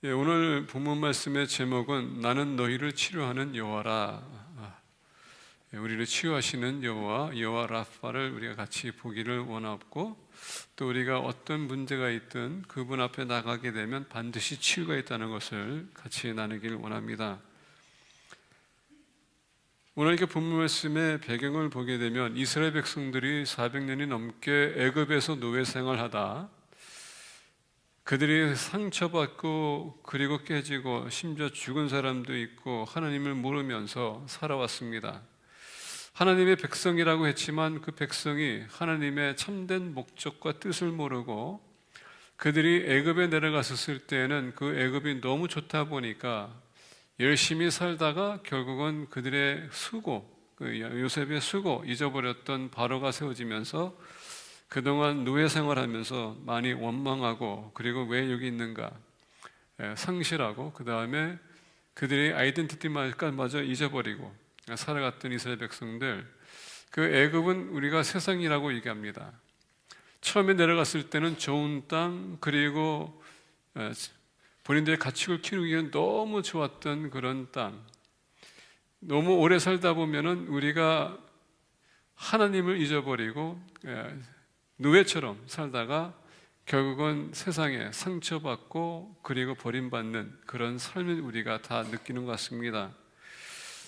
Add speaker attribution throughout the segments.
Speaker 1: 오늘 본문 말씀의 제목은 나는 너희를 치료하는 여호와라. 우리를 치유하시는 여호와 라파를 우리가 같이 보기를 원하고, 또 우리가 어떤 문제가 있든 그분 앞에 나가게 되면 반드시 치유가 있다는 것을 같이 나누길 원합니다. 오늘 이렇게 본문 말씀의 배경을 보게 되면 이스라엘 백성들이 400년이 넘게 애굽에서 노예 생활하다 그들이 상처받고 그리고 깨지고 심지어 죽은 사람도 있고 하나님을 모르면서 살아왔습니다. 하나님의 백성이라고 했지만 그 백성이 하나님의 참된 목적과 뜻을 모르고, 그들이 애굽에 내려갔었을 때에는 그 애굽이 너무 좋다 보니까 열심히 살다가 결국은 그들의 수고, 요셉의 수고, 잊어버렸던 바로가 세워지면서 그동안 노예 생활하면서 많이 원망하고, 그리고 왜 여기 있는가 상실하고, 그 다음에 그들의 아이덴티티마저 잊어버리고 살아갔던 이스라엘 백성들, 그 애굽은 우리가 세상이라고 얘기합니다. 처음에 내려갔을 때는 좋은 땅, 그리고 본인들의 가축을 키우기에는 너무 좋았던 그런 땅. 너무 오래 살다 보면은 우리가 하나님을 잊어버리고 노예처럼 살다가 결국은 세상에 상처받고 그리고 버림받는 그런 삶을 우리가 다 느끼는 것 같습니다.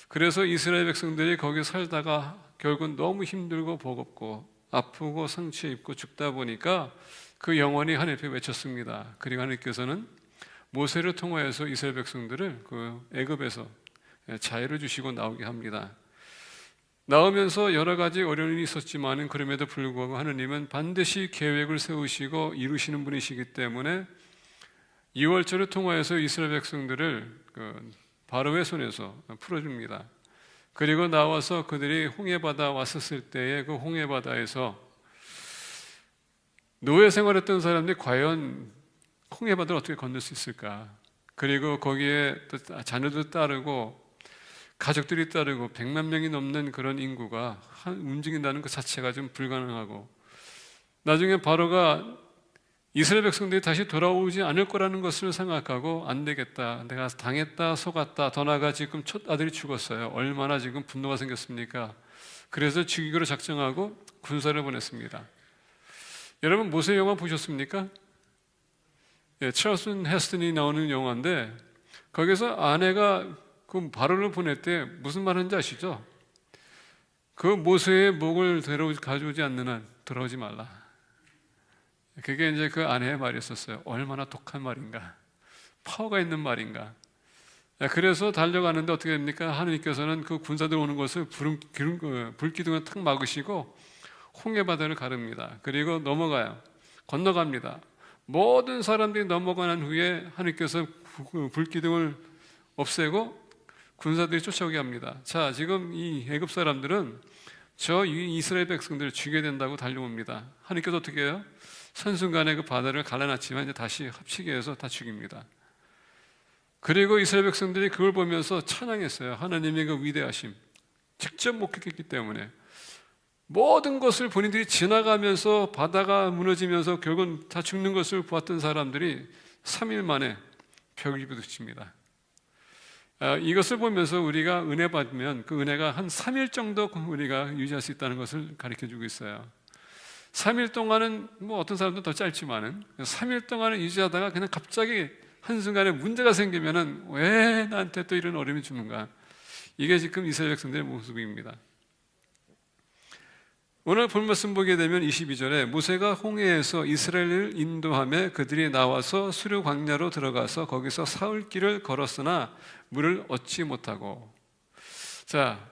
Speaker 1: 그래서 이스라엘 백성들이 거기 살다가 결국은 너무 힘들고 버겁고 아프고 상처 입고 죽다 보니까 그 영혼이 하나님 앞에 외쳤습니다. 그리고 하나님께서는 모세를 통하여서 이스라엘 백성들을 그 애굽에서 자유를 주시고 나오게 합니다. 나오면서 여러 가지 어려움이 있었지만 그럼에도 불구하고 하나님은 반드시 계획을 세우시고 이루시는 분이시기 때문에 2월절을 통하여서 이스라엘 백성들을 바로의 손에서 풀어줍니다. 그리고 나와서 그들이 홍해바다 왔었을 때에 그 홍해바다에서 노예 생활했던 사람들이 과연 홍해바다를 어떻게 건널 수 있을까? 그리고 거기에 또 자녀도 따르고 가족들이 따르고 100만 명이 넘는 그런 인구가 움직인다는 것 자체가 좀 불가능하고, 나중에 바로가 이스라엘 백성들이 다시 돌아오지 않을 거라는 것을 생각하고 안 되겠다, 내가 당했다, 속았다, 더 나아가 지금 첫 아들이 죽었어요. 얼마나 지금 분노가 생겼습니까? 그래서 죽이기로 작정하고 군사를 보냈습니다. 여러분 모세 영화 보셨습니까? 찰슨 헤스턴이 나오는 영화인데, 거기서 아내가 그 바로를 보낼 때 무슨 말 하는지 아시죠? 그 모세의 목을 가져오지 않는 한 돌아오지 말라. 그게 이제 그 아내의 말이었었어요. 얼마나 독한 말인가, 파워가 있는 말인가. 그래서 달려가는데 어떻게 됩니까? 하나님께서는 그 군사들 오는 것을 불기둥을 탁 막으시고 홍해바다를 가릅니다. 그리고 넘어가요. 건너갑니다. 모든 사람들이 넘어가는 후에 하나님께서 불기둥을 없애고 군사들이 쫓아오게 합니다. 자, 지금 이 애굽 사람들은 저 이스라엘 백성들을 죽여야 된다고 달려옵니다. 하나님께서 어떻게 해요? 선순간에 그 바다를 갈라놨지만 이제 다시 합치게 해서 다 죽입니다. 그리고 이스라엘 백성들이 그걸 보면서 찬양했어요. 하나님의 그 위대하심, 직접 목격했기 때문에 모든 것을 본인들이 지나가면서 바다가 무너지면서 결국은 다 죽는 것을 보았던 사람들이 3일 만에 벽이 부딪힙니다. 이것을 보면서 우리가 은혜 받으면 그 은혜가 한 3일 정도 우리가 유지할 수 있다는 것을 가르쳐주고 있어요. 3일 동안은 뭐 어떤 사람도 더 짧지만은 3일 동안은 유지하다가 그냥 갑자기 한순간에 문제가 생기면은 왜 나한테 또 이런 어려움이 주는가? 이게 지금 이스라엘 백성들의 모습입니다. 오늘 본 말씀 보게 되면 22절에 모세가 홍해에서 이스라엘을 인도하며 그들이 나와서 수르 광야로 들어가서 거기서 사흘 길을 걸었으나 물을 얻지 못하고. 자,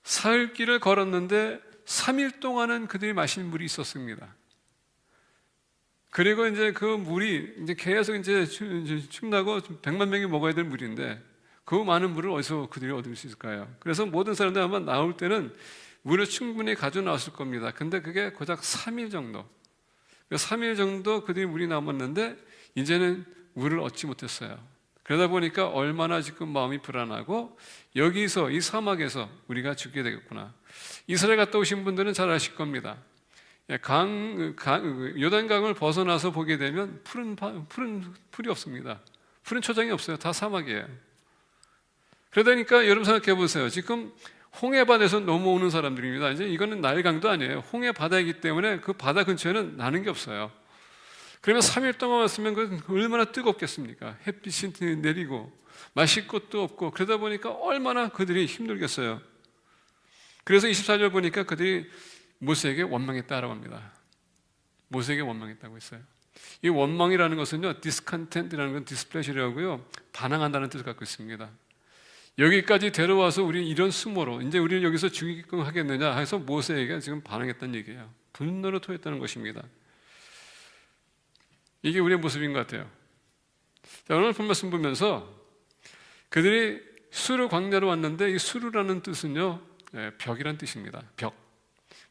Speaker 1: 사흘 길을 걸었는데 3일 동안은 그들이 마실 물이 있었습니다. 그리고 이제 그 물이 이제 계속 이제 춥나고 100만 명이 먹어야 될 물인데 그 많은 물을 어디서 그들이 얻을 수 있을까요? 그래서 모든 사람들이 아마 나올 때는 물을 충분히 가져 나왔을 겁니다. 근데 그게 고작 3일 정도. 3일 정도 그들이 물이 남았는데 이제는 물을 얻지 못했어요. 그러다 보니까 얼마나 지금 마음이 불안하고, 여기서 이 사막에서 우리가 죽게 되겠구나. 이스라엘 갔다 오신 분들은 잘 아실 겁니다. 요단강을 벗어나서 보게 되면 푸른 풀이 없습니다. 푸른 초장이 없어요. 다 사막이에요. 그러다니까 여러분 생각해 보세요. 지금 홍해바다에서 넘어오는 사람들입니다. 이제 이거는 나일강도 아니에요. 홍해바다이기 때문에 그 바다 근처에는 나는 게 없어요. 그러면 3일 동안 왔으면 그 얼마나 뜨겁겠습니까? 햇빛이 내리고 마실 것도 없고 그러다 보니까 얼마나 그들이 힘들겠어요. 그래서 24절 보니까 그들이 모세에게 원망했다라고 합니다. 모세에게 원망했다고 했어요. 이 원망이라는 것은요, discontent이라는 건 디스플레이션이라고요, 반항한다는 뜻을 갖고 있습니다. 여기까지 데려와서 우리 이런 수모로 이제 우리를 여기서 죽이게끔 하겠느냐 해서 모세에게 지금 반항했다는 얘기예요. 분노로 토했다는 것입니다. 이게 우리의 모습인 것 같아요. 자, 오늘 본 말씀 보면서 그들이 수르 광야로 왔는데 이 수르라는 뜻은요, 벽이란 뜻입니다. 벽.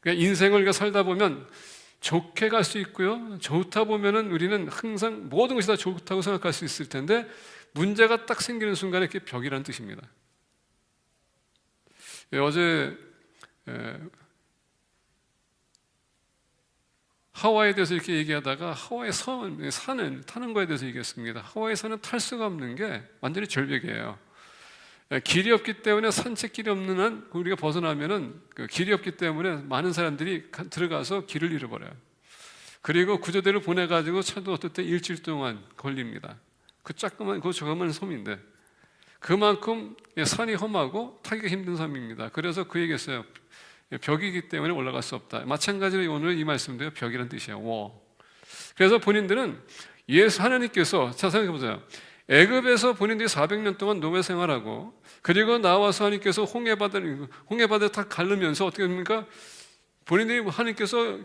Speaker 1: 그러니까 인생을 우리가 살다 보면 좋게 갈 수 있고요, 좋다 보면은 우리는 항상 모든 것이 다 좋다고 생각할 수 있을 텐데 문제가 딱 생기는 순간에 그게 벽이라는 뜻입니다. 어제 하와이에 대해서 이렇게 얘기하다가 하와이 산을 타는 거에 대해서 얘기했습니다. 하와이 산은 탈 수가 없는 게 완전히 절벽이에요. 길이 없기 때문에 산책길이 없는 한 우리가 벗어나면은 그 길이 없기 때문에 많은 사람들이 들어가서 길을 잃어버려요. 그리고 구조대를 보내가지고 차도 어떨 때 일주일 동안 걸립니다. 그 조그만 섬인데 그만큼 산이 험하고 타기가 힘든 섬입니다. 그래서 그 얘기했어요. 벽이기 때문에 올라갈 수 없다. 마찬가지로 오늘 이 말씀도요, 벽이라는 뜻이에요. 그래서 본인들은 하나님께서, 자 생각해보세요. 애굽에서 본인들이 400년 동안 노예 생활하고 그리고 나와서 하나님께서 홍해바다를 다 가르면서 어떻게 됩니까? 본인들이 하나님께서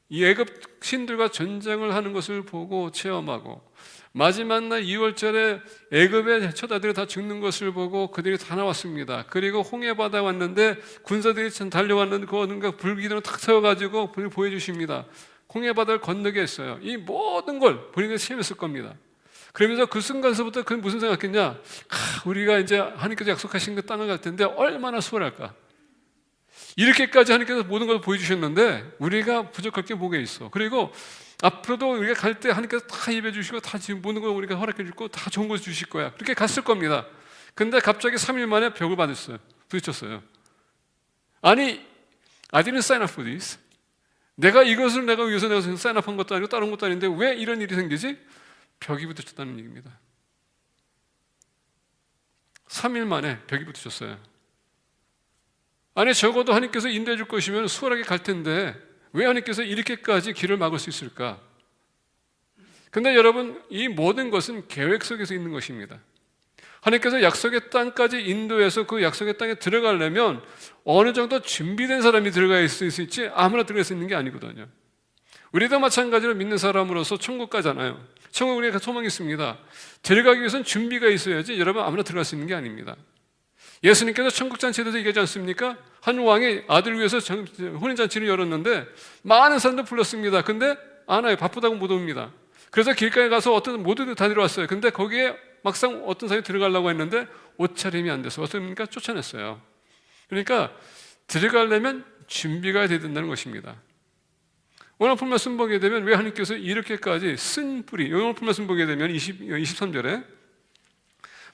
Speaker 1: 이 애굽 신들과 전쟁을 하는 것을 보고 체험하고 마지막 날 2월절에 애굽의 처자들이 다 죽는 것을 보고 그들이 다 나왔습니다. 그리고 홍해바다에 왔는데 군사들이 달려왔는데 그거 불기둥을 탁 세워가지고 보여주십니다. 홍해바다를 건너게 했어요. 이 모든 걸 본인들이 체험했을 겁니다. 그러면서 그 순간서부터 그는 무슨 생각했냐? 우리가 이제 하나님께서 약속하신 그 땅을 갈 텐데 얼마나 수월할까? 이렇게까지 하나님께서 모든 걸 보여주셨는데 우리가 부족할 게 뭐가 있어? 그리고 앞으로도 우리가 갈 때 하나님께서 다 입해 주시고 다 지금 모든 걸 우리가 허락해 주고 다 좋은 것을 주실 거야. 그렇게 갔을 겁니다. 근데 갑자기 3일 만에 벽을 부딪혔어요. 아니, I didn't sign up for this. 내가 이것을 위해서 내가 sign up 한 것도 아니고 다른 것도 아닌데 왜 이런 일이 생기지? 벽이 부딪혔다는 얘기입니다. 3일 만에 벽이 부딪혔어요. 아니, 적어도 하나님께서 인도해 줄 것이면 수월하게 갈 텐데 왜 하나님께서 이렇게까지 길을 막을 수 있을까? 근데 여러분, 이 모든 것은 계획 속에서 있는 것입니다. 하나님께서 약속의 땅까지 인도해서 그 약속의 땅에 들어가려면 어느 정도 준비된 사람이 들어갈 수 있지 아무나 들어갈 수 있는 게 아니거든요. 우리도 마찬가지로 믿는 사람으로서 천국 가잖아요. 천국 우리가 소망이 있습니다. 들어가기 위해서는 준비가 있어야지 여러분 아무나 들어갈 수 있는 게 아닙니다. 예수님께서 천국잔치에 대해서 얘기하지 않습니까? 한 왕이 아들을 위해서 혼인잔치를 열었는데 많은 사람들 불렀습니다. 근데 안 와요. 바쁘다고 못 옵니다. 그래서 길가에 가서 모두들 다 들어왔어요. 근데 거기에 막상 어떤 사람이 들어가려고 했는데 옷차림이 안 돼서 어떻습니까? 쫓아냈어요. 그러니까 들어가려면 준비가 돼야 된다는 것입니다. 오늘 본 말씀 보게 되면 왜 하나님께서 이렇게까지 쓴 뿌리, 오늘 본 말씀 보게 되면 23절에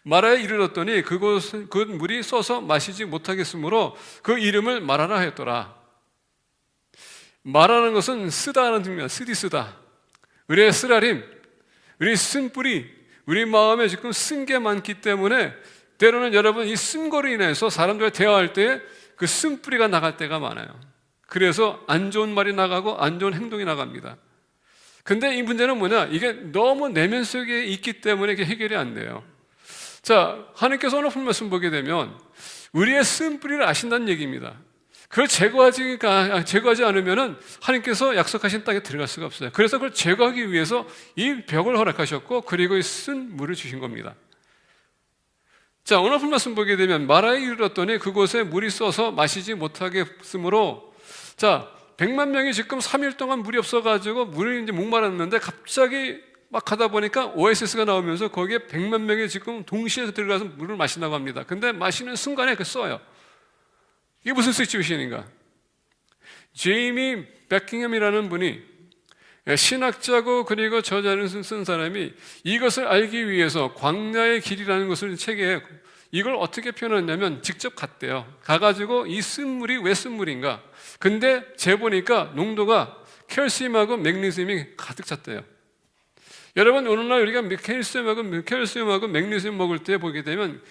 Speaker 1: 마라에 이르렀더니 그 물이 써서 마시지 못하겠으므로 그 이름을 마라라 하였더라. 마라는 것은 쓰다라는 뜻입니다. 쓰다. 우리의 쓰라림, 우리 쓴 뿌리, 우리 마음에 지금 쓴 게 많기 때문에 때로는 여러분 이 쓴 거로 인해서 사람들과 대화할 때 그 쓴 뿌리가 나갈 때가 많아요. 그래서 안 좋은 말이 나가고 안 좋은 행동이 나갑니다. 근데 이 문제는 뭐냐? 이게 너무 내면 속에 있기 때문에 이게 해결이 안 돼요. 자, 하나님께서 오늘 말씀 보게 되면 우리의 쓴 뿌리를 아신다는 얘기입니다. 그걸 제거하지 않으면은 하나님께서 약속하신 땅에 들어갈 수가 없어요. 그래서 그걸 제거하기 위해서 이 벽을 허락하셨고 그리고 이 쓴 물을 주신 겁니다. 자, 오늘 말씀 보게 되면 마라에 이르렀더니 그곳에 물이 써서 마시지 못하겠으므로, 자, 100만 명이 지금 3일 동안 물이 없어가지고 물이 이제 목마랐는데 갑자기 막 하다 보니까 오아시스가 나오면서 거기에 100만 명이 지금 동시에 들어가서 물을 마신다고 합니다. 근데 마시는 순간에 써요. 이게 무슨 시츄에이션인가? 제이미 베킹엄이라는 분이 신학자고 그리고 저자를 쓴 사람이 이것을 알기 위해서 광야의 길이라는 것을 책에 이걸 어떻게 표현했냐면 직접 갔대요. 가가지고 이 쓴물이 왜 쓴물인가? 근데 재보니까 농도가 칼슘하고 맥니슘이 가득 찼대요. 여러분 오늘날 우리가 칼슘하고 맥니슘 먹을 때 보게 되면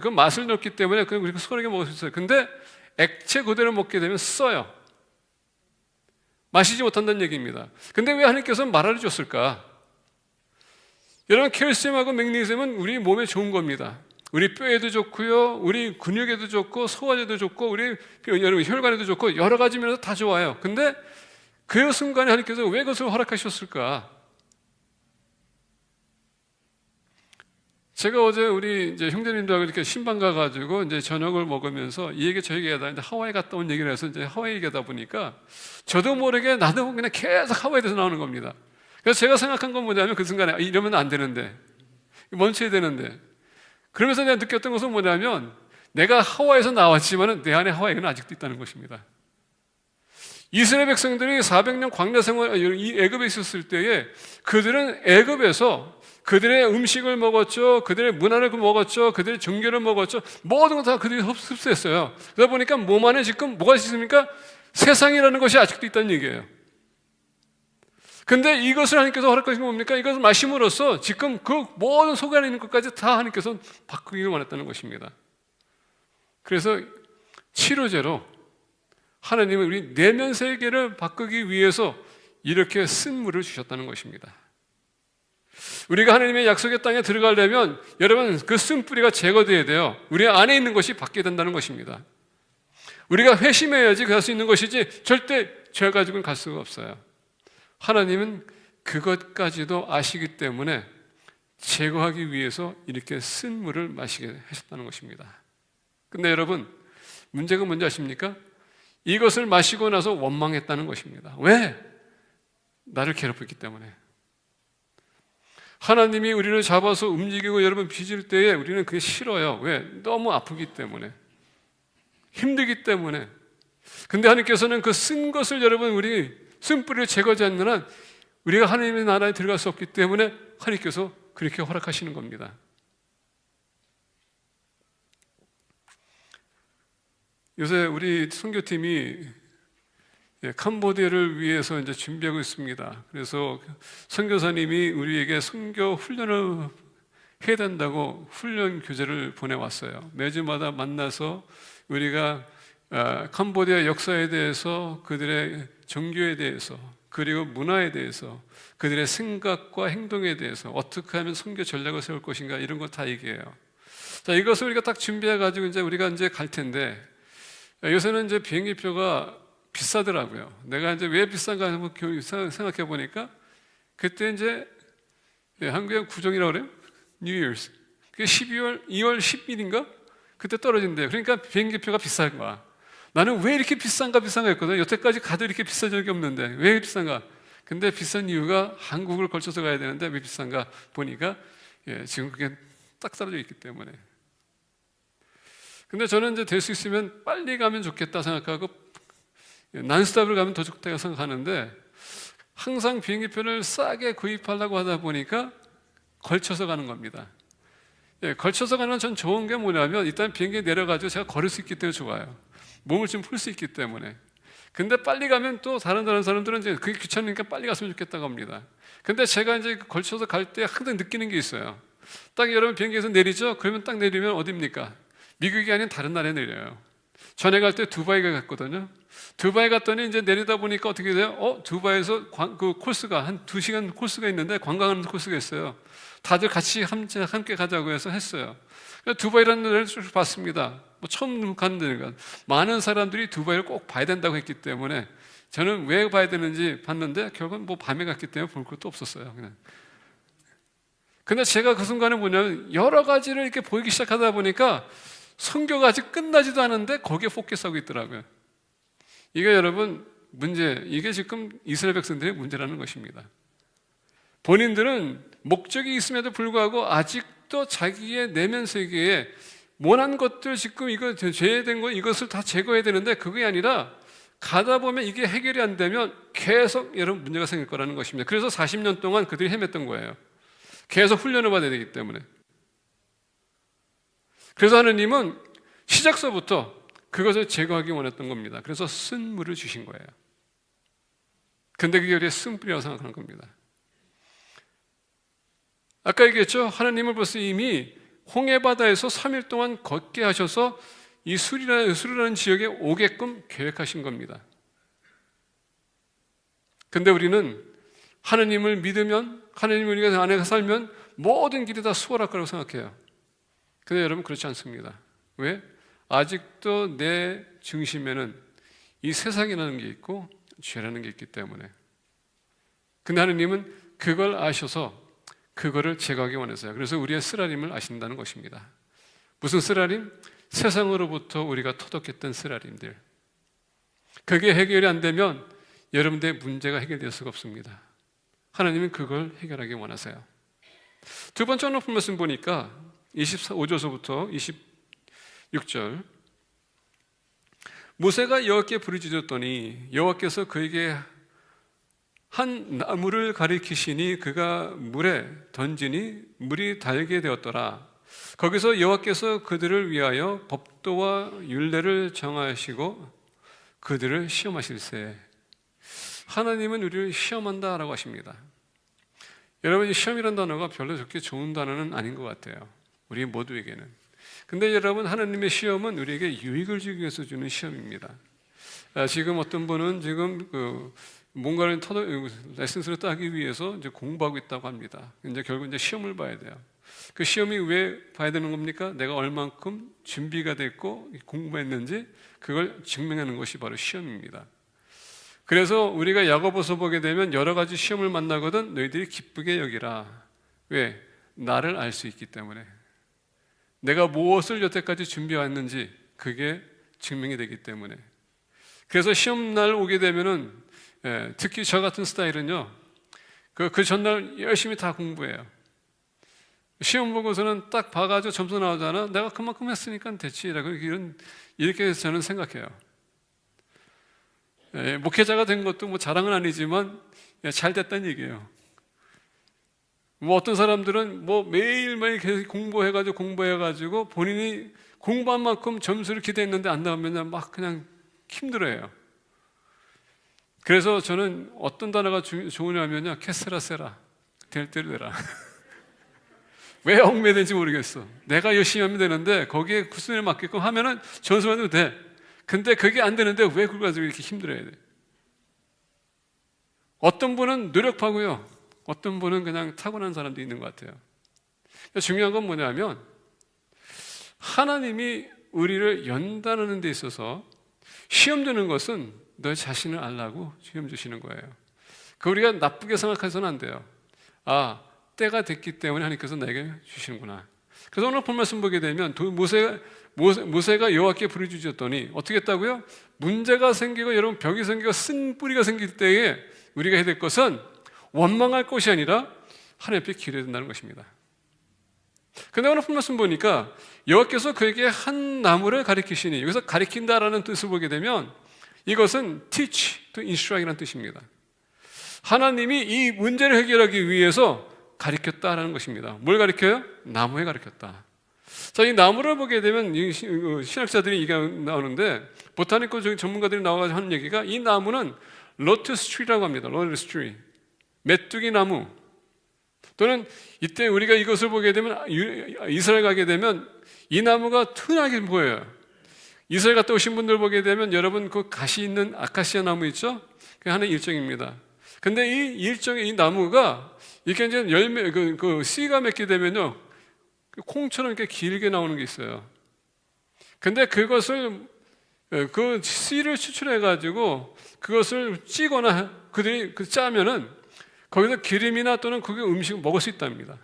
Speaker 1: 그 맛을 넣기 때문에 그냥 우리가 소리게 먹을 수 있어요. 근데 액체 그대로 먹게 되면 써요. 마시지 못한다는 얘기입니다. 근데 왜 하나님께서 말을 줬을까? 여러분 칼슘하고 맥니슘은 우리 몸에 좋은 겁니다. 우리 뼈에도 좋고요, 우리 근육에도 좋고, 소화제도 좋고, 우리 여러분 혈관에도 좋고 여러 가지 면에서 다 좋아요. 근데 그 순간에 하나님께서 왜 그것을 허락하셨을까? 제가 어제 우리 이제 형제님들하고 이렇게 신방 가가지고 이제 저녁을 먹으면서 이 얘기 저 얘기하다 이제 하와이 갔다 온 얘기를 해서 이제 하와이 얘기하다 보니까 저도 모르게 나도 그냥 계속 하와이에 대해서 나오는 겁니다. 그래서 제가 생각한 건 뭐냐면 그 순간에 이러면 안 되는데, 멈춰야 되는데, 그러면서 내가 느꼈던 것은 뭐냐면 내가 하와이에서 나왔지만은 내 안에 하와이는 아직도 있다는 것입니다. 이스라엘 백성들이 400년 광야 생활 이 애굽에 있었을 때에 그들은 애굽에서 그들의 음식을 먹었죠, 그들의 문화를 먹었죠, 그들의 종교를 먹었죠, 모든 것 다 그들이 흡수했어요. 그러다 보니까 몸 안에 지금 뭐가 있습니까? 세상이라는 것이 아직도 있다는 얘기예요. 근데 이것을 하나님께서 허락하신 건 뭡니까? 이것을 마심으로써 지금 그 모든 속에 안에 있는 것까지 다 하나님께서 바꾸기를 원했다는 것입니다. 그래서 치료제로 하나님은 우리 내면 세계를 바꾸기 위해서 이렇게 쓴 물을 주셨다는 것입니다. 우리가 하나님의 약속의 땅에 들어가려면 여러분 그 쓴뿌리가 제거되어야 돼요. 우리 안에 있는 것이 바뀌어야 된다는 것입니다. 우리가 회심해야지 갈 수 있는 것이지 절대 죄 가지고는 갈 수가 없어요. 하나님은 그것까지도 아시기 때문에 제거하기 위해서 이렇게 쓴 물을 마시게 하셨다는 것입니다. 근데 여러분 문제가 뭔지 아십니까? 이것을 마시고 나서 원망했다는 것입니다. 왜? 나를 괴롭혔기 때문에. 하나님이 우리를 잡아서 움직이고 여러분 빚을 때에 우리는 그게 싫어요. 왜? 너무 아프기 때문에, 힘들기 때문에. 근데 하나님께서는 그 쓴 것을 여러분 우리 쓴뿌리를 제거하지 않는 한 우리가 하나님의 나라에 들어갈 수 없기 때문에 하나님께서 그렇게 허락하시는 겁니다. 요새 우리 선교팀이 캄보디아를 위해서 이제 준비하고 있습니다. 그래서 선교사님이 우리에게 선교 훈련을 해야 된다고 훈련 교재를 보내왔어요. 매주마다 만나서 우리가 캄보디아 역사에 대해서, 그들의 종교에 대해서, 그리고 문화에 대해서, 그들의 생각과 행동에 대해서 어떻게 하면 선교 전략을 세울 것인가 이런 거 다 얘기해요. 자, 이것을 우리가 딱 준비해가지고 이제 우리가 이제 갈 텐데 요새는 이제 비행기표가 비싸더라고요. 내가 이제 왜 비싼가 한번 생각해 보니까 그때 이제 한국에 구정이라고 그래요. New Year's. 그게 2월 10일인가? 그때 떨어진대요. 그러니까 비행기표가 비싼 거야. 나는 왜 이렇게 비싼가 했거든. 여태까지 가도 이렇게 비싼 적이 없는데 왜 비싼가? 근데 비싼 이유가 한국을 걸쳐서 가야 되는데 왜 비싼가 보니까 지금 그게 딱 떨어져 있기 때문에. 근데 저는 이제 될 수 있으면 빨리 가면 좋겠다 생각하고 난스탑을 가면 더 좋다고 생각하는데 항상 비행기표를 싸게 구입하려고 하다 보니까 걸쳐서 가는 겁니다. 걸쳐서 가는 건 전 좋은 게 뭐냐면 일단 비행기에 내려가지고 제가 걸을 수 있기 때문에 좋아요. 몸을 좀 풀 수 있기 때문에. 근데 빨리 가면 또 다른 사람들은 이제 그게 귀찮으니까 빨리 갔으면 좋겠다고 합니다. 근데 제가 이제 걸쳐서 갈 때 항상 느끼는 게 있어요. 딱 여러분 비행기에서 내리죠? 그러면 딱 내리면 어디입니까? 미국이 아닌 다른 나라에 내려요. 전에 갈 때 두바이가 갔거든요. 두바이 갔더니 이제 내리다 보니까 어떻게 돼요? 두바이에서 그 코스가 한 2시간 코스가 있는데 관광하는 코스가 있어요. 다들 같이 함께 가자고 해서 했어요. 두바이라는 데를 쭉 봤습니다. 처음 가는 데니까 많은 사람들이 두바이를 꼭 봐야 된다고 했기 때문에 저는 왜 봐야 되는지 봤는데 결국은 뭐 밤에 갔기 때문에 볼 것도 없었어요. 그냥. 근데 제가 그 순간에 뭐냐면 여러 가지를 이렇게 보이기 시작하다 보니까 선교가 아직 끝나지도 않은데 거기에 포커스하고 있더라고요. 이게 여러분 이게 지금 이스라엘 백성들의 문제라는 것입니다. 본인들은 목적이 있음에도 불구하고 아직도 자기의 내면 세계에 모난 것들 지금 이거 죄된 거 이것을 다 제거해야 되는데 그게 아니라 가다 보면 이게 해결이 안 되면 계속 여러분 문제가 생길 거라는 것입니다. 그래서 40년 동안 그들이 헤맸던 거예요. 계속 훈련을 받아야 되기 때문에. 그래서 하느님은 시작서부터 그것을 제거하기 원했던 겁니다. 그래서 쓴물을 주신 거예요. 근데 그게 우리의 쓴뿌리라고 생각하는 겁니다. 아까 얘기했죠. 하나님은 벌써 이미 홍해바다에서 3일 동안 걷게 하셔서 이 수르라는 지역에 오게끔 계획하신 겁니다. 근데 우리는 하나님을 믿으면, 하나님을 우리가 안에 살면 모든 길이 다 수월할 거라고 생각해요. 근데 여러분 그렇지 않습니다. 왜? 아직도 내 중심에는 이 세상이라는 게 있고 죄라는 게 있기 때문에. 근데 하나님은 그걸 아셔서 그거를 제거하기 원해서요. 그래서 우리의 쓰라림을 아신다는 것입니다. 무슨 쓰라림? 세상으로부터 우리가 토독했던 쓰라림들. 그게 해결이 안 되면 여러분들의 문제가 해결될 수가 없습니다. 하나님은 그걸 해결하기 원하세요. 두 번째 오늘 말씀 보니까 25절서부터 26절, 모세가 여호와께 부르짖었더니 여호와께서 그에게 한 나무를 가리키시니 그가 물에 던지니 물이 달게 되었더라. 거기서 여호와께서 그들을 위하여 법도와 율례를 정하시고 그들을 시험하실세. 하나님은 우리를 시험한다라고 하십니다. 여러분, 시험이라는 단어가 별로 그렇게 좋은 단어는 아닌 것 같아요. 우리 모두에게는. 근데 여러분, 하나님의 시험은 우리에게 유익을 주기 위해서 주는 시험입니다. 지금 어떤 분은 지금 뭔가를 레슨스를 따기 위해서 이제 공부하고 있다고 합니다. 이제 결국 이제 시험을 봐야 돼요. 그 시험이 왜 봐야 되는 겁니까? 내가 얼만큼 준비가 됐고 공부했는지 그걸 증명하는 것이 바로 시험입니다. 그래서 우리가 야고보서 보게 되면 여러 가지 시험을 만나거든 너희들이 기쁘게 여기라. 왜? 나를 알 수 있기 때문에. 내가 무엇을 여태까지 준비해왔는지 그게 증명이 되기 때문에. 그래서 시험날 오게 되면은 특히 저 같은 스타일은요, 그 전날 열심히 다 공부해요. 시험 보고서는 딱 봐가지고 점수 나오잖아. 내가 그만큼 했으니까 됐지라고 이렇게 저는 생각해요. 목회자가 된 것도 뭐 자랑은 아니지만 잘 됐다는 얘기예요. 뭐 어떤 사람들은 뭐 매일매일 계속 공부해가지고 본인이 공부한 만큼 점수를 기대했는데 안 나오면 막 그냥 힘들어해요. 그래서 저는 어떤 단어가 좋으냐면요, 캐스라세라, 될 대로 되라. 왜 얽매된지 모르겠어. 내가 열심히 하면 되는데 거기에 구순에 맞게끔 하면은 점수만 해도 돼. 근데 그게 안 되는데 왜 그걸 가지고 이렇게 힘들어야 돼? 어떤 분은 노력하고요, 어떤 분은 그냥 타고난 사람도 있는 것 같아요. 중요한 건 뭐냐면 하나님이 우리를 연단하는 데 있어서 시험 주는 것은 너 자신을 알라고 시험 주시는 거예요. 그 우리가 나쁘게 생각해서는 안 돼요. 아, 때가 됐기 때문에 하나님께서 나에게 주시는구나. 그래서 오늘 본 말씀 보게 되면 모세가 여호와께 부르짖었더니 어떻게 했다고요? 문제가 생기고 여러분 벽이 생기고 쓴 뿌리가 생길 때에 우리가 해야 될 것은 원망할 것이 아니라 하나님 앞에 기도해야 된다는 것입니다. 그런데 오늘 본 말씀 보니까 여호와께서 그에게 한 나무를 가리키시니, 여기서 가리킨다라는 뜻을 보게 되면 이것은 teach to instruct이라는 뜻입니다. 하나님이 이 문제를 해결하기 위해서 가리켰다라는 것입니다. 뭘 가리켜요? 나무에 가리켰다. 자, 이 나무를 보게 되면 신학자들이 얘기가 나오는데 보타니컬 전문가들이 나와서 하는 얘기가 이 나무는 로투스 트리라고 합니다. 로투스 트리, 메뚜기 나무. 또는 이때 우리가 이것을 보게 되면 이스라엘 가게 되면 이 나무가 흔하게 보여요. 이스라엘 갔다 오신 분들 보게 되면 여러분 그 가시 있는 아카시아 나무 있죠? 그게 하나의 일종입니다. 근데 이 일종의 이 나무가 이렇게 이제 열매, 씨가 맺게 되면요, 콩처럼 이렇게 길게 나오는 게 있어요. 근데 그것을, 그 씨를 추출해가지고 그것을 찌거나 그들이 짜면은 거기서 기름이나 또는 그게 음식을 먹을 수 있답니다.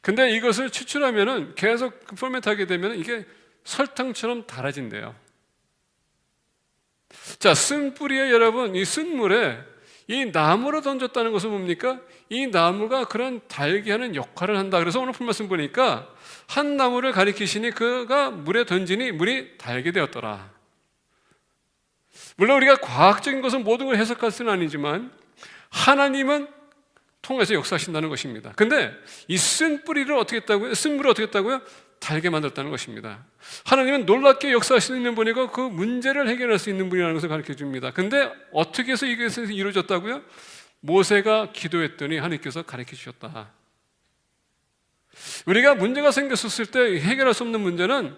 Speaker 1: 근데 이것을 추출하면은 계속 퍼멘트하게 되면 이게 설탕처럼 달아진대요. 자, 쓴 뿌리에 여러분, 이 쓴물에 이 나무로 던졌다는 것은 뭡니까? 이 나무가 그런 달게 하는 역할을 한다. 그래서 오늘 본 말씀 보니까 한 나무를 가리키시니 그가 물에 던지니 물이 달게 되었더라. 물론 우리가 과학적인 것을 모든 걸 해석할 수는 아니지만 하나님은 통해서 역사하신다는 것입니다. 근데 이 쓴 뿌리를 어떻게 했다고요? 쓴 물을 어떻게 했다고요? 달게 만들었다는 것입니다. 하나님은 놀랍게 역사할 수 있는 분이고 그 문제를 해결할 수 있는 분이라는 것을 가르쳐 줍니다. 근데 어떻게 해서 이것이 이루어졌다고요? 모세가 기도했더니 하나님께서 가르쳐 주셨다. 우리가 문제가 생겼을 때 해결할 수 없는 문제는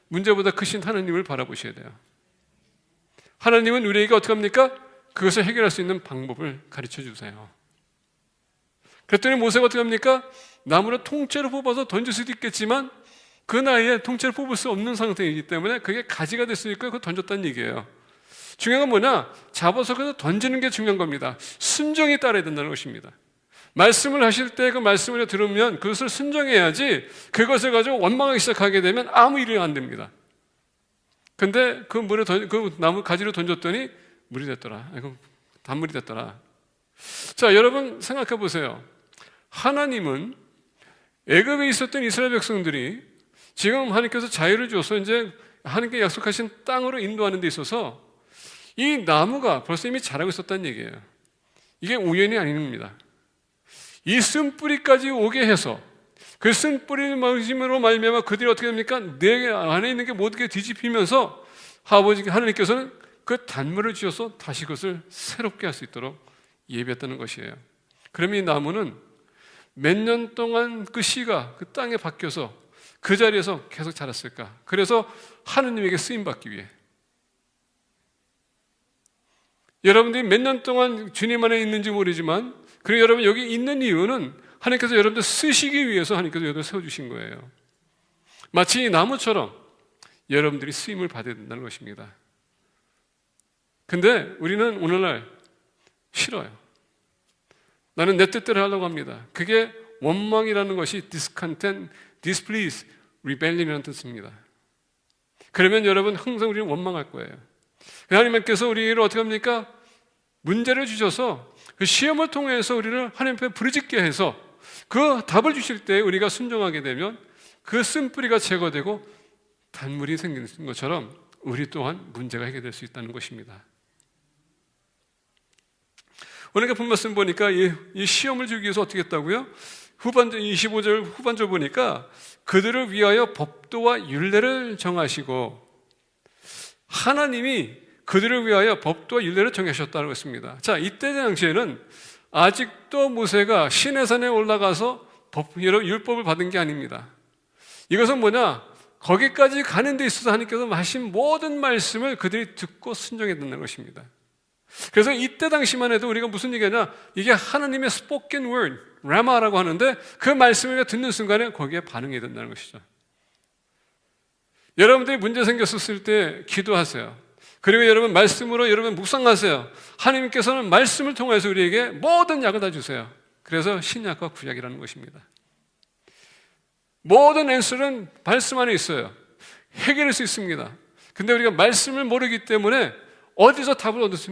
Speaker 1: 문제보다 크신 하나님을 바라보셔야 돼요. 하나님은 우리에게 어떻게 합니까? 그것을 해결할 수 있는 방법을 가르쳐 주세요. 그랬더니 모세가 어떻게 합니까? 나무를 통째로 뽑아서 던질 수도 있겠지만 그 나이에 통째로 뽑을 수 없는 상태이기 때문에 그게 가지가 될 수 있고 그걸 던졌다는 얘기예요. 중요한 건 뭐냐? 잡아서 그래서 던지는 게 중요한 겁니다. 순종이 따라야 된다는 것입니다. 말씀을 하실 때 그 말씀을 들으면 그것을 순종해야지 그것을 가지고 원망하기 시작하게 되면 아무 일이 안 됩니다. 근데 그 나무 가지로 던졌더니 물이 됐더라. 단물이 됐더라. 자, 여러분 생각해 보세요. 하나님은 애굽에 있었던 이스라엘 백성들이 지금 하나님께서 자유를 줘서 이제 하나님께 약속하신 땅으로 인도하는 데 있어서 이 나무가 벌써 이미 자라고 있었다는 얘기예요. 이게 우연이 아닙니다. 이 쓴뿌리까지 오게 해서 그 쓴뿌리를 맞음으로 말미암아 그들이 어떻게 됩니까? 내 안에 있는 게 모든 게 뒤집히면서 아버지 하나님께서는 그 단물을 주셔서 다시 그것을 새롭게 할 수 있도록 예비했다는 것이에요. 그러면 이 나무는 몇 년 동안 그 씨가 그 땅에 박혀서 그 자리에서 계속 자랐을까? 그래서 하느님에게 쓰임받기 위해. 여러분들이 몇 년 동안 주님 안에 있는지 모르지만 그리고 여러분 여기 있는 이유는 하나님께서 여러분들 쓰시기 위해서 하나님께서 여러분들 세워주신 거예요. 마치 이 나무처럼 여러분들이 쓰임을 받아야 된다는 것입니다. 근데 우리는 오늘날 싫어요. 나는 내 뜻대로 하려고 합니다. 그게 원망이라는 것이 discontent, displease, rebellion이라는 뜻입니다. 그러면 여러분 항상 우리는 원망할 거예요. 하나님께서 우리를 어떻게 합니까? 문제를 주셔서 그 시험을 통해서 우리를 하나님 앞에 부르짖게 해서 그 답을 주실 때 우리가 순종하게 되면 그 쓴뿌리가 제거되고 단물이 생기는 것처럼 우리 또한 문제가 해결될 수 있다는 것입니다. 오늘 본 말씀 보니까 이 시험을 주기 위해서 어떻게 했다고요? 25절 후반절 보니까 그들을 위하여 법도와 율례를 정하시고 하나님이 그들을 위하여 법도와 율례를 정하셨다고 했습니다. 자, 이때 당시에는 아직도 모세가 시내산에 올라가서 율법을 받은 게 아닙니다. 이것은 뭐냐? 거기까지 가는 데 있어서 하나님께서 하신 모든 말씀을 그들이 듣고 순종해야 된다는 것입니다. 그래서 이때 당시만 해도 우리가 무슨 얘기하냐? 이게 하나님의 spoken word, 라마라고 하는데 그 말씀을 듣는 순간에 거기에 반응해야 된다는 것이죠. 여러분들이 문제 생겼을 때 기도하세요. 그리고 여러분 말씀으로 여러분 묵상하세요. 하나님께서는 말씀을 통해서 우리에게 모든 약을 다 주세요. 그래서 신약과 구약이라는 것입니다. 모든 앤서는 말씀 안에 있어요. 해결할 수 있습니다. 근데 우리가 말씀을 모르기 때문에 어디서 답을 얻을지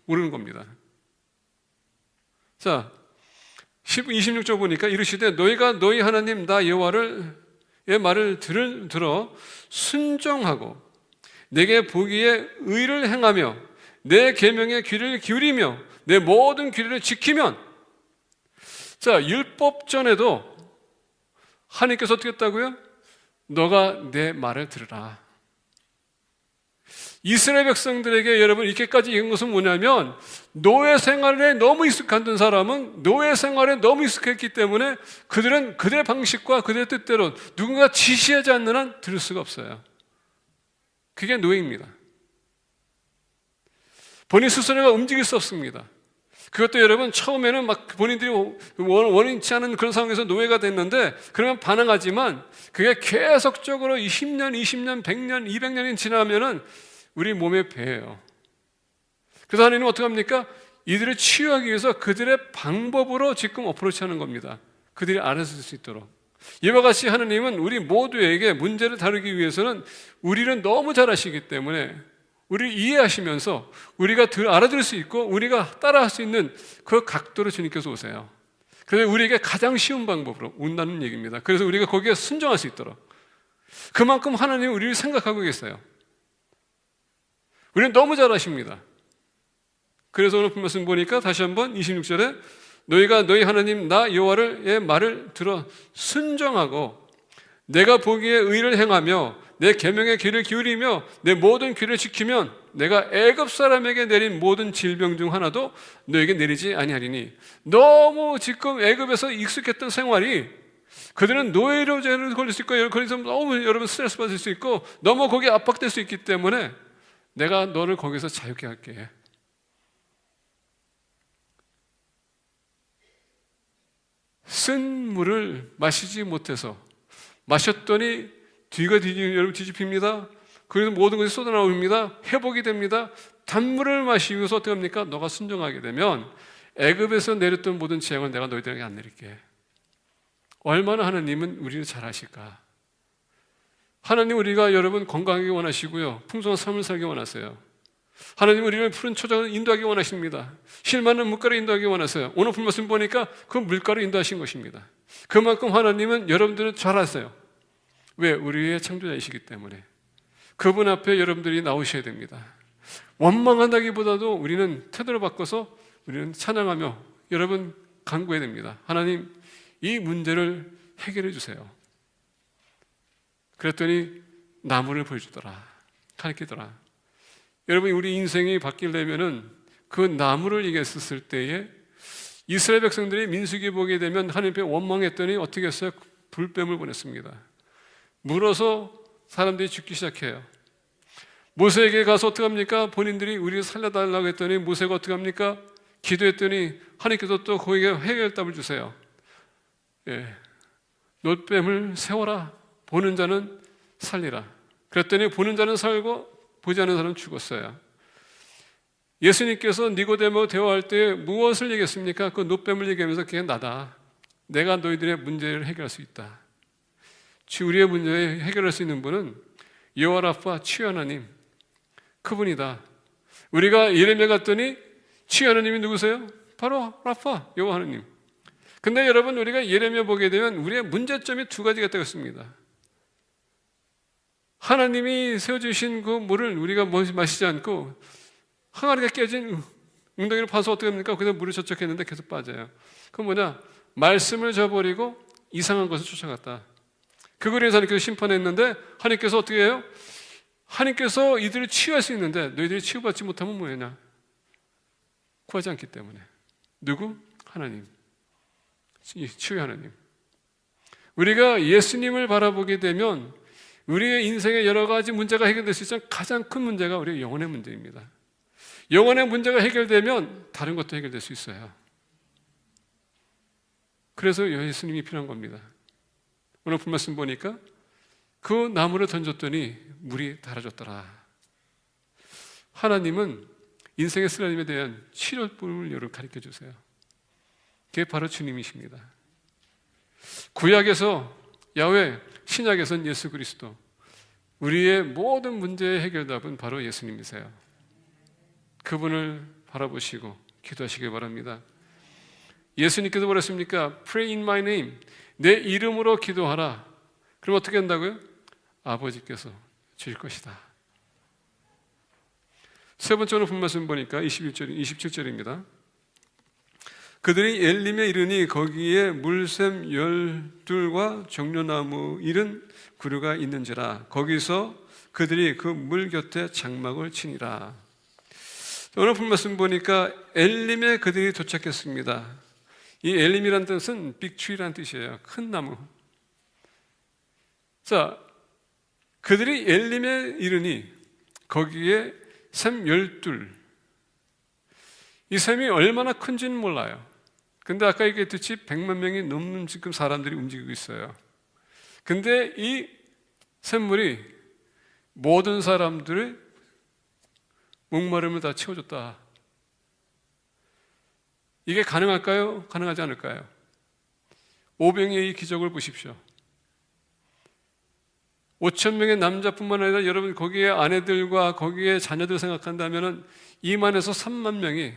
Speaker 1: 모르는 겁니다. 자, 26절 보니까 이르시되 너희가 너희 하나님 나 여호와의 말을 들어 순종하고 내게 보기에 의를 행하며 내 계명에 귀를 기울이며 내 모든 규례를 지키면, 자, 율법 전에도 하나님께서 어떻게 했다고요? 너가 내 말을 들으라. 이스라엘 백성들에게 여러분 이렇게까지 얘기한 것은 뭐냐면 노예 생활에 너무 익숙한 사람은 노예 생활에 너무 익숙했기 때문에 그들은 그들의 방식과 그들의 뜻대로 누군가 지시하지 않는 한 들을 수가 없어요. 그게 노예입니다. 본인 스스로가 움직일 수 없습니다. 그것도 여러분 처음에는 막 본인들이 원치 않은 그런 상황에서 노예가 됐는데 그러면 반항하지만 그게 계속적으로 10년, 20년, 100년, 200년이 지나면은 우리 몸에 배예요. 그래서 하나님은 어떻게 합니까? 이들을 치유하기 위해서 그들의 방법으로 지금 어프로치하는 겁니다. 그들이 알아서 쓸 수 있도록. 이와 같이 하나님은 우리 모두에게 문제를 다루기 위해서는 우리는 너무 잘 아시기 때문에 우리를 이해하시면서 우리가 알아들을 수 있고 우리가 따라할 수 있는 그 각도로 주님께서 오세요. 그래서 우리에게 가장 쉬운 방법으로 온다는 얘기입니다. 그래서 우리가 거기에 순종할 수 있도록. 그만큼 하나님은 우리를 생각하고 계세요. 우리는 너무 잘 아십니다. 그래서 오늘 말씀 보니까 다시 한번 26절에 너희가 너희 하나님 나 여호와의 말을 들어 순종하고 내가 보기에 의를 행하며 내 계명의 귀를 기울이며 내 모든 귀를 지키면 내가 애굽 사람에게 내린 모든 질병 중 하나도 너에게 내리지 아니하리니. 너무 지금 애굽에서 익숙했던 생활이 그들은 노예로 걸릴 수 있고 거기서 너무 여러분 스트레스 받을 수 있고 너무 거기에 압박될 수 있기 때문에 내가 너를 거기서 자유케 할게. 쓴 물을 마시지 못해서 마셨더니 뒤가 여러분 뒤집힙니다. 그래서 모든 것이 쏟아나옵니다. 회복이 됩니다. 단물을 마시고서 어떻게 합니까? 너가 순종하게 되면 애굽에서 내렸던 모든 재앙을 내가 너희들에게 안 내릴게. 얼마나 하나님은 우리를 잘 아실까? 하나님 우리가 여러분 건강하게 원하시고요. 풍성한 삶을 살기 원하세요. 하나님 우리를 푸른 초장을 인도하기 원하십니다. 실만한 물가로 인도하기 원하세요. 오늘 본 말씀 보니까 그 물가로 인도하신 것입니다. 그만큼 하나님은 여러분들을 잘 아세요. 왜? 우리의 창조자이시기 때문에. 그분 앞에 여러분들이 나오셔야 됩니다. 원망한다기보다도 우리는 태도를 바꿔서 우리는 찬양하며 여러분 간구해야 됩니다. 하나님 이 문제를 해결해 주세요. 그랬더니 나무를 보여주더라. 가르치더라. 여러분 우리 인생이 바뀌려면은 그 나무를 얘기했을 때에 이스라엘 백성들이 민수기 보게 되면 하나님 앞에 원망했더니 어떻게 했어요? 불뱀을 보냈습니다. 물어서 사람들이 죽기 시작해요. 모세에게 가서 어떻게 합니까? 본인들이 우리를 살려달라고 했더니 모세가 어떻게 합니까? 기도했더니 하나님께서 또 거기에 해결답을 주세요. 놋뱀을 세워라. 보는 자는 살리라. 그랬더니 보는 자는 살고 보지 않는 사람은 죽었어요. 예수님께서 니고데모 대화할 때 무엇을 얘기했습니까? 그 놋뱀을 얘기하면서 그게 나다. 내가 너희들의 문제를 해결할 수 있다. 우리의 문제를 해결할 수 있는 분은 여호와 라파 치유 하나님 그분이다. 우리가 예레미야 갔더니 치유 하나님이 누구세요? 바로 라파 여호와 하나님. 근데 여러분 우리가 예레미야 보게 되면 우리의 문제점이 두 가지가 되었습니다. 하나님이 세워주신 그 물을 우리가 마시지 않고 항아리가 깨진 웅덩이를 파서 어떻게 합니까? 그냥 물을 저쪽했는데 계속 빠져요. 그건 뭐냐? 말씀을 저버리고 이상한 것을 쫓아갔다. 그거를 위해서 하나님께서 심판했는데 하나님께서 어떻게 해요? 하나님께서 이들을 치유할 수 있는데 너희들이 치유받지 못하면 뭐냐? 구하지 않기 때문에. 누구? 하나님. 치유 하나님. 우리가 예수님을 바라보게 되면 우리의 인생의 여러 가지 문제가 해결될 수 있지만 가장 큰 문제가 우리의 영혼의 문제입니다. 영혼의 문제가 해결되면 다른 것도 해결될 수 있어요. 그래서 예수님이 필요한 겁니다. 오늘 본 말씀 보니까 그 나무를 던졌더니 물이 달아졌더라. 하나님은 인생의 쓰라림에 대한 치료법을 여러분 가르쳐 주세요. 그게 바로 주님이십니다. 구약에서 야훼, 신약에서는 예수 그리스도. 우리의 모든 문제의 해결답은 바로 예수님이세요. 그분을 바라보시고 기도하시길 바랍니다. 예수님께서 뭐랬습니까? Pray in my name. 내 이름으로 기도하라. 그럼 어떻게 한다고요? 아버지께서 주실 것이다. 세 번째 오늘 본 말씀 보니까 27절입니다. 그들이 엘림에 이르니 거기에 물샘 12과 종려나무 70그루가 있는지라 거기서 그들이 그 물 곁에 장막을 치니라. 오늘 본 말씀 보니까 엘림에 그들이 도착했습니다. 이 엘림이라는 뜻은 빅트리라는 뜻이에요. 큰 나무. 자, 그들이 엘림에 이르니 거기에 샘 12. 이 샘이 얼마나 큰지는 몰라요. 근데 아까 얘기했듯이 100만 명이 넘는 지금 사람들이 움직이고 있어요. 근데 이 샘물이 모든 사람들의 목마름을 다 채워줬다. 이게 가능할까요? 가능하지 않을까요? 오병이의 이 기적을 보십시오. 5,000명의 남자뿐만 아니라 여러분 거기에 아내들과 거기에 자녀들 생각한다면 2만에서 3만 명이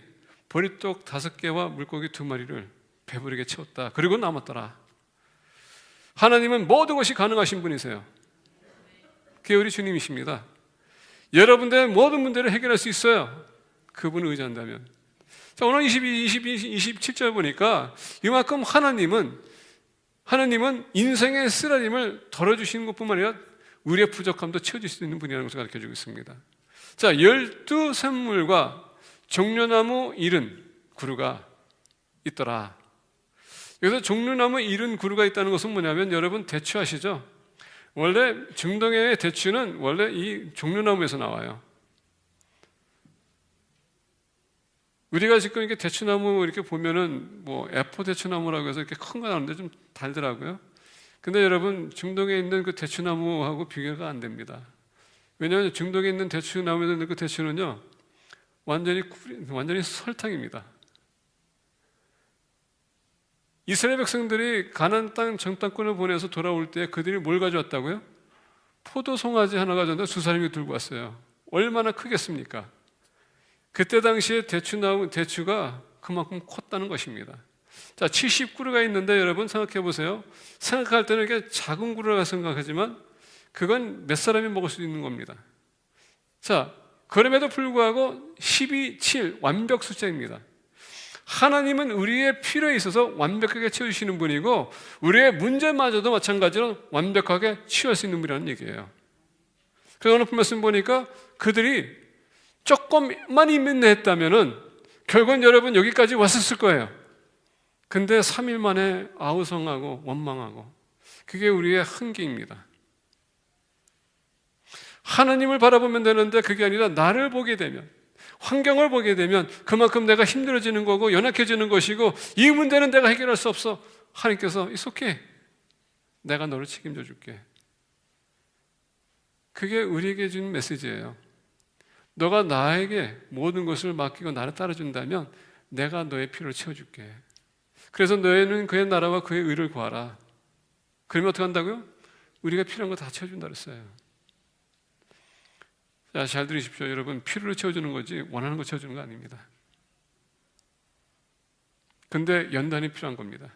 Speaker 1: 보리떡 5개와 물고기 2마리를 배부르게 채웠다. 그리고 남았더라. 하나님은 모든 것이 가능하신 분이세요. 그게 우리 주님이십니다. 여러분들의 모든 문제를 해결할 수 있어요. 그분을 의지한다면. 자, 오늘 27절 보니까 이만큼 하나님은 인생의 쓰라림을 덜어주시는 것뿐만 아니라 우리의 부족함도 채워줄 수 있는 분이라는 것을 가르쳐주고 있습니다. 자, 12샘물과 종려나무 70그루가 있더라. 여기서 종려나무 70그루가 있다는 것은 뭐냐면, 여러분 대추 아시죠? 원래 중동의 대추는 원래 이 종려나무에서 나와요. 우리가 지금 이렇게 대추나무 이렇게 보면은 뭐 애포 대추나무라고 해서 이렇게 큰 거 나오는데 좀 달더라고요. 근데 여러분, 중동에 있는 그 대추나무하고 비교가 안 됩니다. 왜냐하면 중동에 있는 대추나무에서 있는 그 대추는요, 완전히 설탕입니다. 이스라엘 백성들이 가나안 땅 정탐꾼을 보내서 돌아올 때 그들이 뭘 가져왔다고요? 포도 송아지 하나 가져왔는데 두 사람이 들고 왔어요. 얼마나 크겠습니까? 그때 당시에 대추가 그만큼 컸다는 것입니다. 자, 70그루가 있는데 여러분 생각해 보세요. 생각할 때는 이렇게 작은 그루라고 생각하지만 그건 몇 사람이 먹을 수 있는 겁니다. 자, 그럼에도 불구하고 12, 7 완벽 숫자입니다. 하나님은 우리의 필요에 있어서 완벽하게 채워주시는 분이고, 우리의 문제마저도 마찬가지로 완벽하게 치유할 수 있는 분이라는 얘기예요. 그래서 오늘 말씀 보니까 그들이 조금만 인내했다면은 결국은 여러분 여기까지 왔었을 거예요. 근데 3일 만에 아우성하고 원망하고, 그게 우리의 한계입니다. 하나님을 바라보면 되는데 그게 아니라 나를 보게 되면, 환경을 보게 되면 그만큼 내가 힘들어지는 거고 연약해지는 것이고, 이 문제는 내가 해결할 수 없어. 하나님께서 It's okay, 내가 너를 책임져 줄게. 그게 우리에게 주는 메시지예요. 너가 나에게 모든 것을 맡기고 나를 따라준다면 내가 너의 필요를 채워줄게. 그래서 너희는 그의 나라와 그의 의를 구하라. 그러면 어떻게 한다고요? 우리가 필요한 거 다 채워준다 그랬어요. 자, 잘 들으십시오. 여러분, 필요를 채워주는 거지 원하는 거 채워주는 거 아닙니다. 근데 연단이 필요한 겁니다.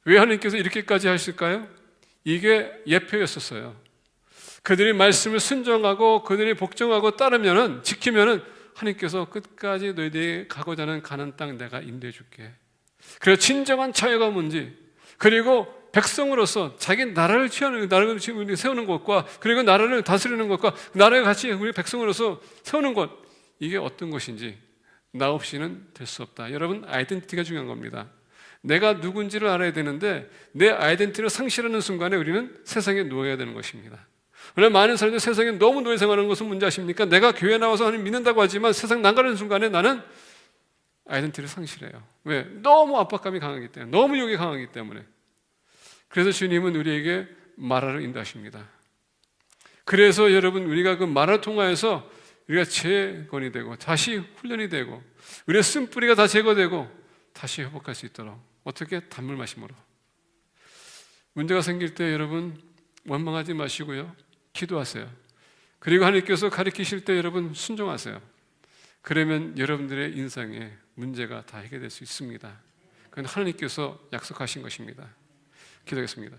Speaker 1: 왜 하나님께서 이렇게까지 하실까요? 이게 예표였었어요. 그들이 말씀을 순종하고 그들이 복종하고 따르면은, 지키면은 하나님께서 끝까지 너희들이 가고자 하는 가나안 땅 내가 인도해 줄게. 그래서 진정한 자유가 뭔지, 그리고 백성으로서 자기 나라를 세우는 것과, 그리고 나라를 다스리는 것과 나라를 같이 우리 백성으로서 세우는 것, 이게 어떤 것인지 나 없이는 될 수 없다. 여러분, 아이덴티티가 중요한 겁니다. 내가 누군지를 알아야 되는데 내 아이덴티티를 상실하는 순간에 우리는 세상에 놓여야 되는 것입니다. 왜냐하면 많은 사람들이 세상에 너무 노예 생활하는 것은 문제 아십니까? 내가 교회 나와서 하나님 믿는다고 하지만 세상 나가는 순간에 나는 아이덴티티를 상실해요. 왜? 너무 압박감이 강하기 때문에, 너무 유혹이 강하기 때문에. 그래서 주님은 우리에게 마라를 인도하십니다. 그래서 여러분, 우리가 그 마라를 통하여서 우리가 재건이 되고 다시 훈련이 되고 우리의 쓴뿌리가 다 제거되고 다시 회복할 수 있도록, 어떻게? 단물 마심으로. 문제가 생길 때 여러분 원망하지 마시고요, 기도하세요. 그리고 하나님께서 가르치실 때 여러분 순종하세요. 그러면 여러분들의 인생에 문제가 다 해결될 수 있습니다. 그건 하나님께서 약속하신 것입니다. 기도하겠습니다.